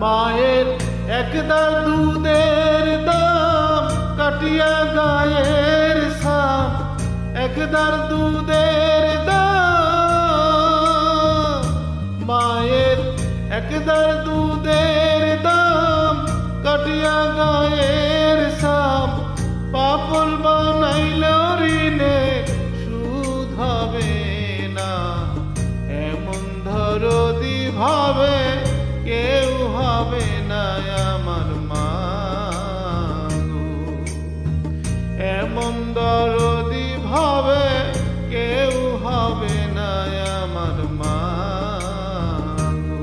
মায়ের একদার দুধের দাম কাটিয়া গায়ের সাম, একদার দুধের দাম, মায়ের একদার দুধের দাম কাটিয়া গায়ের সাম, পাপল বানাইল ঋণে সুদ হবে না। এমন দরদি ভাবে কেউ হবে না আমার মা গো, এমন দরদি ভাবে কেউ হবে না আমার মা গো।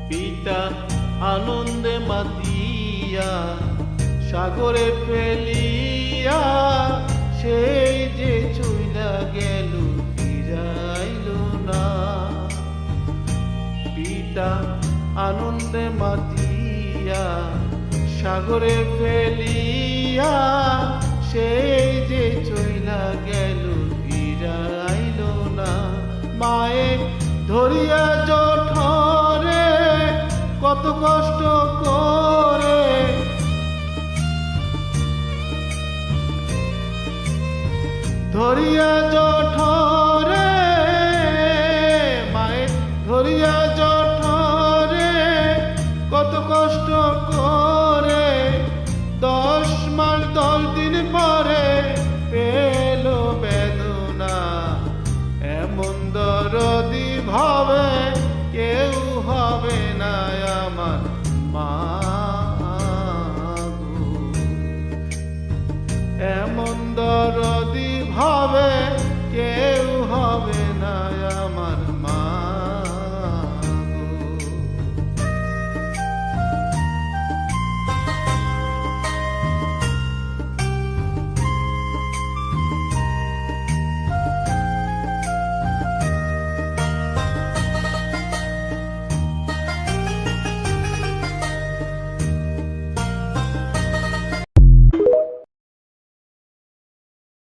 পিতা আনন্দে মাতিয়া সাগরে ফেলিয়া, সেই যে চইলা গেল ফিরাইল না। পিতা আনন্দে মাতিয়া সাগরে ফেলিয়া, সেই যে চইলা গেল ফিরাইল না। মায়ে ধরিয়া জঠরে কত কষ্ট করে, ধরিয়া জঠরে, মায়ে ধরিয়া জঠরে কত কষ্ট করে, 10 মাস 10 দিন পরে পেল বেদনা। এমন দরদি ভাবে কেউ হবে না আমার মা গো, এমন দরদি ভাবে কেউ